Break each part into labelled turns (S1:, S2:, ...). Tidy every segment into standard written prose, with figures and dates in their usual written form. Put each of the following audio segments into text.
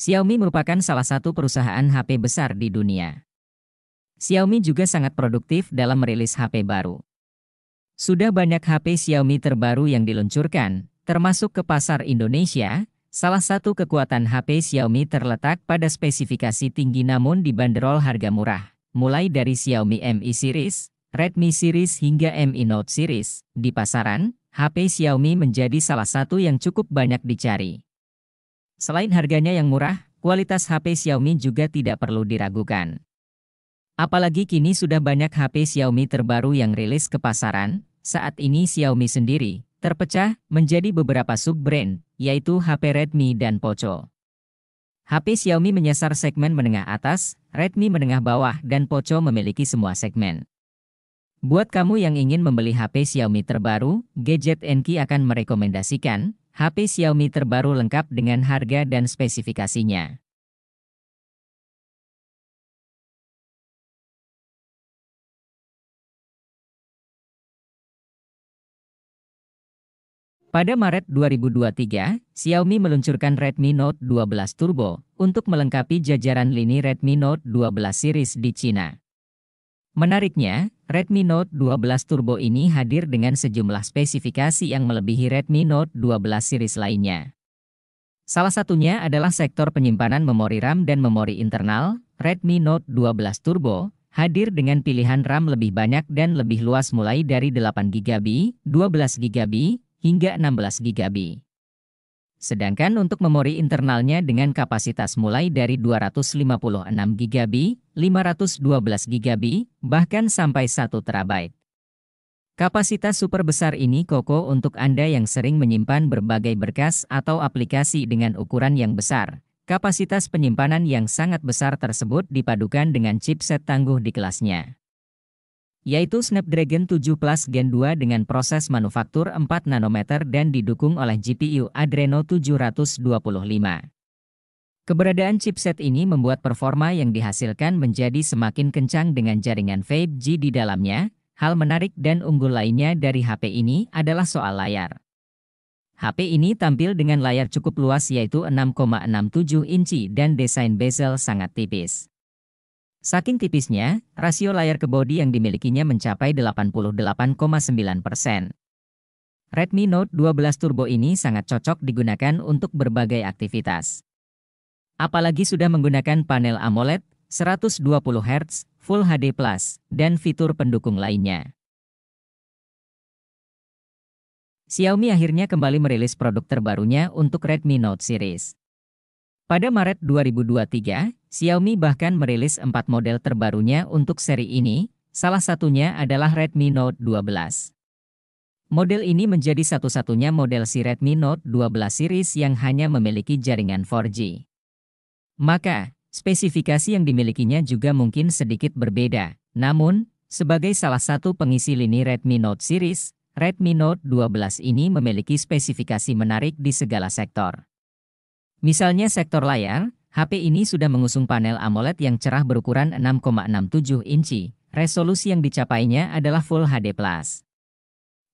S1: Xiaomi merupakan salah satu perusahaan HP besar di dunia. Xiaomi juga sangat produktif dalam merilis HP baru. Sudah banyak HP Xiaomi terbaru yang diluncurkan, termasuk ke pasar Indonesia. Salah satu kekuatan HP Xiaomi terletak pada spesifikasi tinggi namun dibanderol harga murah. Mulai dari Xiaomi Mi Series, Redmi Series hingga Mi Note Series. Di pasaran, HP Xiaomi menjadi salah satu yang cukup banyak dicari. Selain harganya yang murah, kualitas HP Xiaomi juga tidak perlu diragukan. Apalagi kini sudah banyak HP Xiaomi terbaru yang rilis ke pasaran. Saat ini Xiaomi sendiri terpecah menjadi beberapa sub-brand, yaitu HP Redmi dan Poco. HP Xiaomi menyasar segmen menengah atas, Redmi menengah bawah, dan Poco memiliki semua segmen. Buat kamu yang ingin membeli HP Xiaomi terbaru, Gadget NQ akan merekomendasikan HP Xiaomi terbaru lengkap dengan harga dan spesifikasinya. Pada Maret 2023, Xiaomi meluncurkan Redmi Note 12 Turbo untuk melengkapi jajaran lini Redmi Note 12 series di Cina. Menariknya, Redmi Note 12 Turbo ini hadir dengan sejumlah spesifikasi yang melebihi Redmi Note 12 series lainnya. Salah satunya adalah sektor penyimpanan memori RAM dan memori internal. Redmi Note 12 Turbo hadir dengan pilihan RAM lebih banyak dan lebih luas mulai dari 8GB, 12GB, hingga 16GB. Sedangkan untuk memori internalnya dengan kapasitas mulai dari 256GB, 512GB, bahkan sampai 1TB. Kapasitas super besar ini kokoh untuk Anda yang sering menyimpan berbagai berkas atau aplikasi dengan ukuran yang besar. Kapasitas penyimpanan yang sangat besar tersebut dipadukan dengan chipset tangguh di kelasnya, yaitu Snapdragon 7 Plus Gen 2 dengan proses manufaktur 4 nanometer dan didukung oleh GPU Adreno 725. Keberadaan chipset ini membuat performa yang dihasilkan menjadi semakin kencang dengan jaringan 5G di dalamnya. Hal menarik dan unggul lainnya dari HP ini adalah soal layar. HP ini tampil dengan layar cukup luas yaitu 6,67 inci dan desain bezel sangat tipis. Saking tipisnya, rasio layar ke bodi yang dimilikinya mencapai 88,9%. Redmi Note 12 Turbo ini sangat cocok digunakan untuk berbagai aktivitas. Apalagi sudah menggunakan panel AMOLED, 120Hz, Full HD+, dan fitur pendukung lainnya. Xiaomi akhirnya kembali merilis produk terbarunya untuk Redmi Note series. Pada Maret 2023, Xiaomi bahkan merilis 4 model terbarunya untuk seri ini, salah satunya adalah Redmi Note 12. Model ini menjadi satu-satunya model si Redmi Note 12 series yang hanya memiliki jaringan 4G. Maka, spesifikasi yang dimilikinya juga mungkin sedikit berbeda. Namun, sebagai salah satu pengisi lini Redmi Note series, Redmi Note 12 ini memiliki spesifikasi menarik di segala sektor. Misalnya sektor layar, HP ini sudah mengusung panel AMOLED yang cerah berukuran 6,67 inci, resolusi yang dicapainya adalah Full HD+.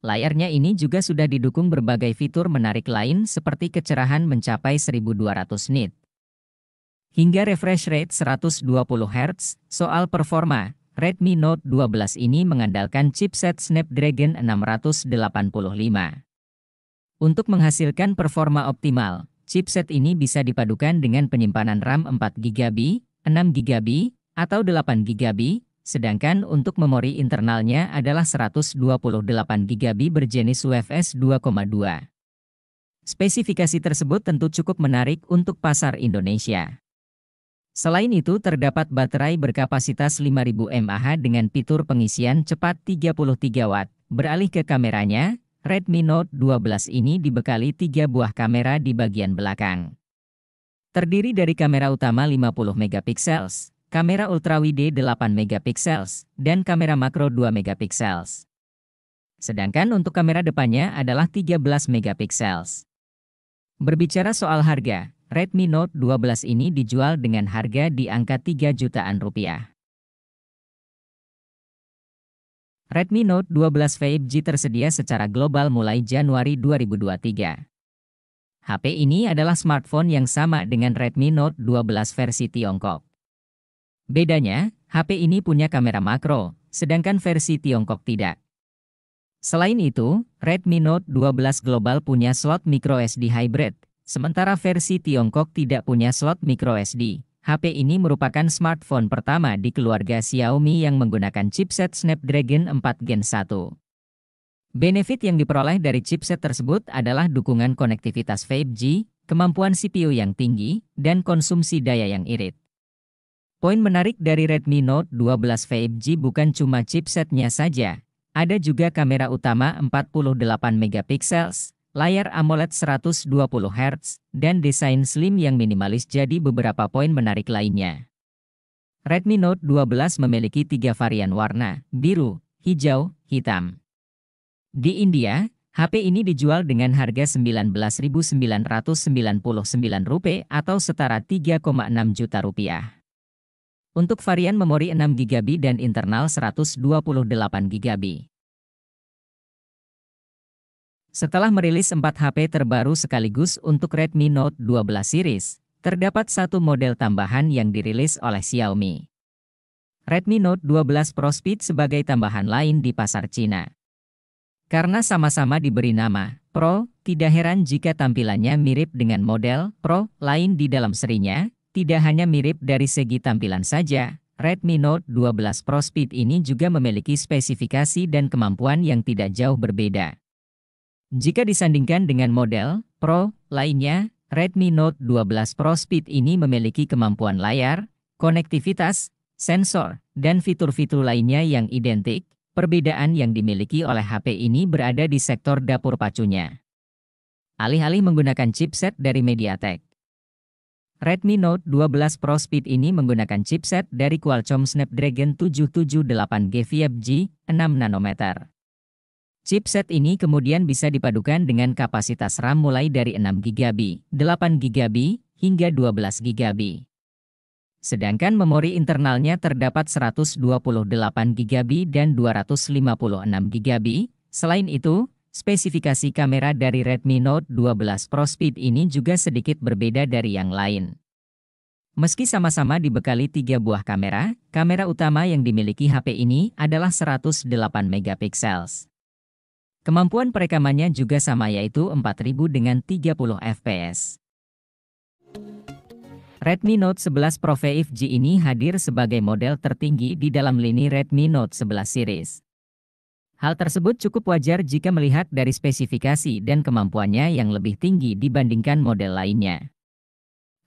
S1: Layarnya ini juga sudah didukung berbagai fitur menarik lain seperti kecerahan mencapai 1200 nit. Hingga refresh rate 120Hz. Soal performa, Redmi Note 12 ini mengandalkan chipset Snapdragon 685. Untuk menghasilkan performa optimal, chipset ini bisa dipadukan dengan penyimpanan RAM 4GB, 6GB, atau 8GB, sedangkan untuk memori internalnya adalah 128GB berjenis UFS 2,2. Spesifikasi tersebut tentu cukup menarik untuk pasar Indonesia. Selain itu terdapat baterai berkapasitas 5000 mAh dengan fitur pengisian cepat 33 Watt. Beralih ke kameranya, Redmi Note 12 ini dibekali 3 buah kamera di bagian belakang. Terdiri dari kamera utama 50 megapiksel, kamera ultrawide 8 megapiksel, dan kamera makro 2 megapiksel. Sedangkan untuk kamera depannya adalah 13 megapiksel. Berbicara soal harga, Redmi Note 12 ini dijual dengan harga di angka 3 jutaan rupiah. Redmi Note 12 5G tersedia secara global mulai Januari 2023. HP ini adalah smartphone yang sama dengan Redmi Note 12 versi Tiongkok. Bedanya, HP ini punya kamera makro, sedangkan versi Tiongkok tidak. Selain itu, Redmi Note 12 Global punya slot microSD hybrid, sementara versi Tiongkok tidak punya slot microSD. HP ini merupakan smartphone pertama di keluarga Xiaomi yang menggunakan chipset Snapdragon 4 Gen 1. Benefit yang diperoleh dari chipset tersebut adalah dukungan konektivitas 5G, kemampuan CPU yang tinggi, dan konsumsi daya yang irit. Poin menarik dari Redmi Note 12 5G bukan cuma chipsetnya saja, ada juga kamera utama 48 megapiksel, layar AMOLED 120 Hz, dan desain slim yang minimalis jadi beberapa poin menarik lainnya. Redmi Note 12 memiliki 3 varian warna, biru, hijau, hitam. Di India, HP ini dijual dengan harga Rp19.999 atau setara Rp3,6 juta. Untuk varian memori 6GB dan internal 128GB. Setelah merilis 4 HP terbaru sekaligus untuk Redmi Note 12 series, terdapat satu model tambahan yang dirilis oleh Xiaomi. Redmi Note 12 Pro Speed sebagai tambahan lain di pasar Cina. Karena sama-sama diberi nama Pro, tidak heran jika tampilannya mirip dengan model Pro lain di dalam serinya. Tidak hanya mirip dari segi tampilan saja, Redmi Note 12 Pro Speed ini juga memiliki spesifikasi dan kemampuan yang tidak jauh berbeda. Jika disandingkan dengan model Pro lainnya, Redmi Note 12 Pro Speed ini memiliki kemampuan layar, konektivitas, sensor, dan fitur-fitur lainnya yang identik. Perbedaan yang dimiliki oleh HP ini berada di sektor dapur pacunya. Alih-alih menggunakan chipset dari MediaTek, Redmi Note 12 Pro Speed ini menggunakan chipset dari Qualcomm Snapdragon 778G 5G 6 nanometer. Chipset ini kemudian bisa dipadukan dengan kapasitas RAM mulai dari 6GB, 8GB, hingga 12GB. Sedangkan memori internalnya terdapat 128GB dan 256GB. Selain itu, spesifikasi kamera dari Redmi Note 12 Pro Speed ini juga sedikit berbeda dari yang lain. Meski sama-sama dibekali 3 buah kamera, kamera utama yang dimiliki HP ini adalah 108 megapiksel. Kemampuan perekamannya juga sama yaitu 4000 dengan 30 fps. Redmi Note 11 Pro 5G ini hadir sebagai model tertinggi di dalam lini Redmi Note 11 series. Hal tersebut cukup wajar jika melihat dari spesifikasi dan kemampuannya yang lebih tinggi dibandingkan model lainnya.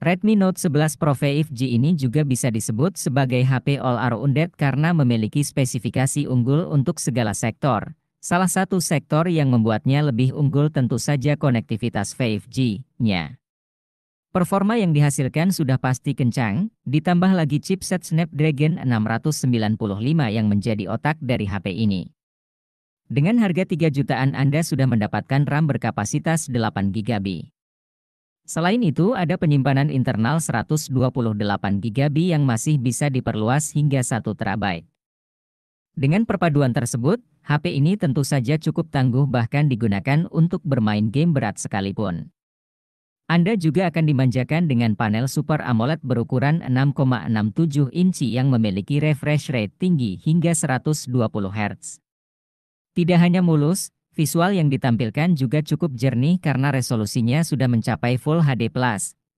S1: Redmi Note 11 Pro 5G ini juga bisa disebut sebagai HP all-rounded karena memiliki spesifikasi unggul untuk segala sektor. Salah satu sektor yang membuatnya lebih unggul tentu saja konektivitas 5G-nya. Performa yang dihasilkan sudah pasti kencang, ditambah lagi chipset Snapdragon 695 yang menjadi otak dari HP ini. Dengan harga 3 jutaan Anda sudah mendapatkan RAM berkapasitas 8GB. Selain itu ada penyimpanan internal 128GB yang masih bisa diperluas hingga 1 TB. Dengan perpaduan tersebut, HP ini tentu saja cukup tangguh bahkan digunakan untuk bermain game berat sekalipun. Anda juga akan dimanjakan dengan panel Super AMOLED berukuran 6,67 inci yang memiliki refresh rate tinggi hingga 120 Hz. Tidak hanya mulus, visual yang ditampilkan juga cukup jernih karena resolusinya sudah mencapai Full HD+.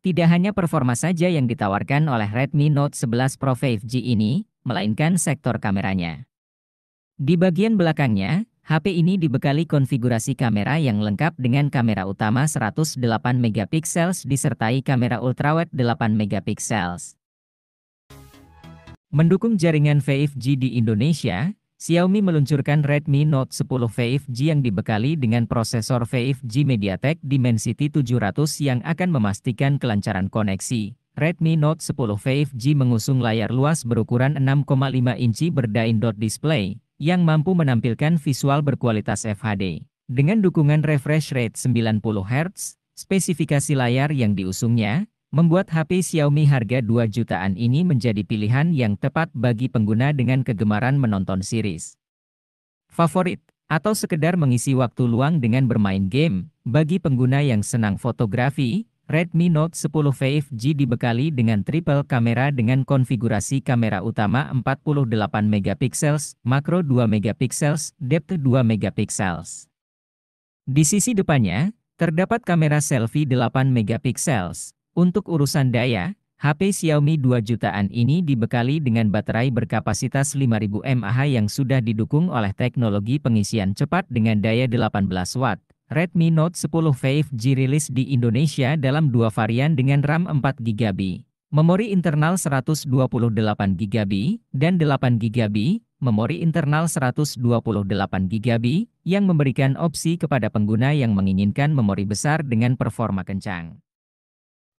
S1: Tidak hanya performa saja yang ditawarkan oleh Redmi Note 11 Pro 5G ini, melainkan sektor kameranya. Di bagian belakangnya, HP ini dibekali konfigurasi kamera yang lengkap dengan kamera utama 108 megapiksel disertai kamera ultrawide 8 megapiksel. Mendukung jaringan 5G di Indonesia, Xiaomi meluncurkan Redmi Note 10 5G yang dibekali dengan prosesor 5G MediaTek Dimensity 700 yang akan memastikan kelancaran koneksi. Redmi Note 10 5G mengusung layar luas berukuran 6,5 inci berdain dot display, yang mampu menampilkan visual berkualitas FHD. Dengan dukungan refresh rate 90 Hz, spesifikasi layar yang diusungnya, membuat HP Xiaomi harga 2 jutaan ini menjadi pilihan yang tepat bagi pengguna dengan kegemaran menonton series favorit. atau sekedar mengisi waktu luang dengan bermain game. Bagi pengguna yang senang fotografi, Redmi Note 10 5G dibekali dengan triple kamera dengan konfigurasi kamera utama 48 megapiksel, makro 2 megapiksel, depth 2 megapiksel. Di sisi depannya, terdapat kamera selfie 8 megapiksel. Untuk urusan daya, HP Xiaomi 2 jutaan ini dibekali dengan baterai berkapasitas 5000 mAh yang sudah didukung oleh teknologi pengisian cepat dengan daya 18 Watt. Redmi Note 10 5G rilis di Indonesia dalam dua varian dengan RAM 4GB, memori internal 128GB, dan 8GB, memori internal 128GB, yang memberikan opsi kepada pengguna yang menginginkan memori besar dengan performa kencang.